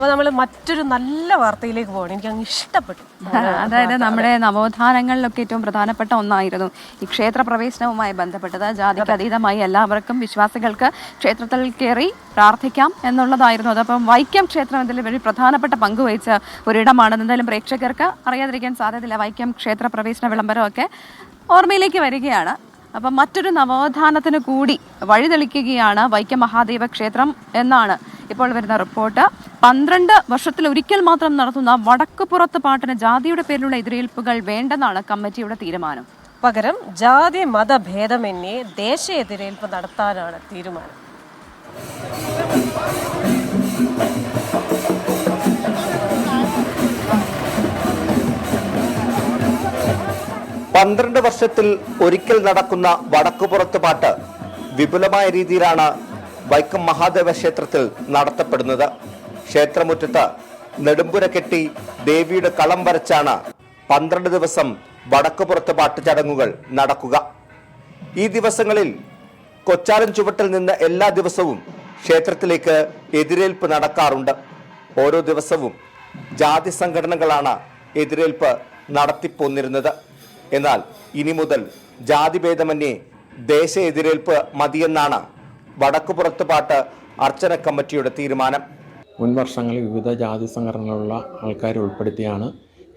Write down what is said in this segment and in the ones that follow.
അപ്പോൾ നമ്മൾ മറ്റൊരു നല്ല വാർത്തയിലേക്ക് പോകണം. എനിക്ക് അങ്ങ് ഇഷ്ടപ്പെട്ടു. അതായത് നമ്മുടെ നവോത്ഥാനങ്ങളിലൊക്കെ ഏറ്റവും പ്രധാനപ്പെട്ട ഒന്നായിരുന്നു ഈ ക്ഷേത്ര പ്രവേശനവുമായി ബന്ധപ്പെട്ടത്. ജാതിക്ക് അതീതമായി എല്ലാവർക്കും വിശ്വാസികൾക്ക് ക്ഷേത്രത്തിൽ കയറി പ്രാർത്ഥിക്കാം എന്നുള്ളതായിരുന്നു. അതപ്പം വൈക്കം ക്ഷേത്രം ഇതിൽ ഒരു പ്രധാനപ്പെട്ട പങ്ക് വഹിച്ച ഒരിടമാണ്. എന്തായാലും പ്രേക്ഷകർക്ക് അറിയാതിരിക്കാൻ സാധ്യതയില്ല. വൈക്കം ക്ഷേത്ര പ്രവേശന വിളംബരമൊക്കെ ഓർമ്മയിലേക്ക് വരികയാണ്. അപ്പം മറ്റൊരു നവോത്ഥാനത്തിന് കൂടി വഴിതെളിക്കുകയാണ് വൈക്കം മഹാദേവ ക്ഷേത്രം എന്നാണ് ഇപ്പോൾ വരുന്ന റിപ്പോർട്ട്. 12 വർഷത്തിൽ ഒരിക്കൽ മാത്രം നടത്തുന്ന വടക്കുപുറത്ത് പാട്ടിന് ജാതിയുടെ പേരിലുള്ള എതിരേൽപ്പുകൾ വേണ്ടെന്നാണ് കമ്മിറ്റിയുടെ തീരുമാനം. പകരം ജാതി മതഭേദമന്യേ ദേശ എതിരേൽപ്പ് നടത്താനാണ് തീരുമാനം. പന്ത്രണ്ട് വർഷത്തിൽ ഒരിക്കൽ നടക്കുന്ന വടക്കുപുറത്ത് പാട്ട് വിപുലമായ രീതിയിലാണ് വൈക്കം മഹാദേവ ക്ഷേത്രത്തിൽ നടത്തപ്പെടുന്നത്. ക്ഷേത്രമുറ്റത്ത് നെടുമ്പുര കെട്ടി ദേവിയുടെ കളം വരച്ചാണ് 12 ദിവസം വടക്കുപുറത്ത് പാട്ട് ചടങ്ങുകൾ നടക്കുക. ഈ ദിവസങ്ങളിൽ കൊച്ചാലൻ ചുവട്ടിൽ നിന്ന് എല്ലാ ദിവസവും ക്ഷേത്രത്തിലേക്ക് എതിരേൽപ്പ് നടക്കാറുണ്ട്. ഓരോ ദിവസവും ജാതി സംഘടനകളാണ് എതിരേൽപ്പ് നടത്തിപ്പോന്നിരുന്നത്. എന്നാൽ ഇനി മുതൽ ജാതിഭേദമന്യേ ദേശ എതിരേൽപ്പ് മതിയെന്നാണ് വടക്കുപുറത്ത് പാട്ട് അർച്ചന കമ്മിറ്റിയുടെ തീരുമാനം. മുൻ വർഷങ്ങളിൽ വിവിധ ജാതി സംഘടനകളുള്ള ആൾക്കാരെ ഉൾപ്പെടുത്തിയാണ്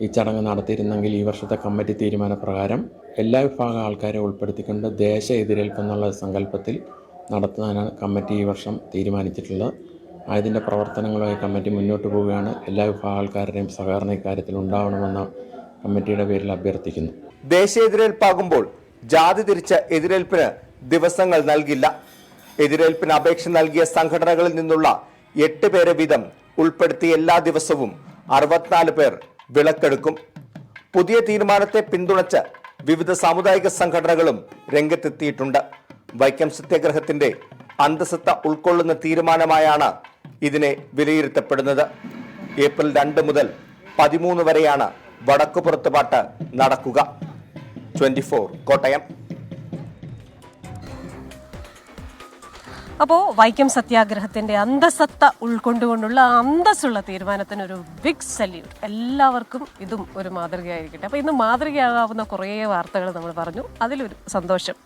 ഈ ചടങ്ങ് നടത്തിയിരുന്നെങ്കിൽ ഈ വർഷത്തെ കമ്മിറ്റി തീരുമാനപ്രകാരം എല്ലാ വിഭാഗം ആൾക്കാരെ ഉൾപ്പെടുത്തിക്കൊണ്ട് ദേശ എതിരേൽപ്പ് എന്നുള്ള സങ്കല്പത്തിൽ നടത്താനാണ് കമ്മിറ്റി ഈ വർഷം തീരുമാനിച്ചിട്ടുള്ളത്. അതിൻ്റെ പ്രവർത്തനങ്ങളുമായി കമ്മിറ്റി മുന്നോട്ട് പോവുകയാണ്. എല്ലാ വിഭാഗം ആൾക്കാരുടെയും സഹകരണം ഇക്കാര്യത്തിൽ ഉണ്ടാവണമെന്ന് കമ്മിറ്റിയുടെ പേരിൽ അഭ്യർത്ഥിക്കുന്നു. ദേശ എതിരേൽപ്പാകുമ്പോൾ ജാതി തിരിച്ച എതിരേൽപ്പിന് ദിവസങ്ങൾ നൽകില്ല. എതിരേൽപ്പിന് അപേക്ഷ നൽകിയ സംഘടനകളിൽ നിന്നുള്ള 8 പേരെ വീതം ഉൾപ്പെടുത്തി എല്ലാ ദിവസവും 64 പേർ വിളക്കെടുക്കും. പുതിയ തീരുമാനത്തെ പിന്തുണച്ച് വിവിധ സാമുദായിക സംഘടനകളും രംഗത്തെത്തിയിട്ടുണ്ട്. വൈക്കം സത്യാഗ്രഹത്തിന്റെ അന്തസത്ത ഉൾക്കൊള്ളുന്ന തീരുമാനമായാണ് ഇതിനെ വിലയിരുത്തപ്പെടുന്നത്. ഏപ്രിൽ 2 മുതൽ 13 വരെയാണ് വടക്കുപുറത്ത് പാട്ട് നടക്കുക. 24 കോട്ടയം. അപ്പോൾ വൈക്കം സത്യാഗ്രഹത്തിൻ്റെ അന്തസത്ത ഉൾക്കൊണ്ടുകൊണ്ടുള്ള അന്തസ്സുള്ള തീരുമാനത്തിനൊരു ബിഗ് സല്യൂട്ട്. എല്ലാവർക്കും ഇതും ഒരു മാതൃകയായിരിക്കട്ടെ. അപ്പോൾ ഇന്ന് മാതൃകയാകാവുന്ന കുറേ വാർത്തകൾ നമ്മൾ പറഞ്ഞു. അതിലൊരു സന്തോഷം.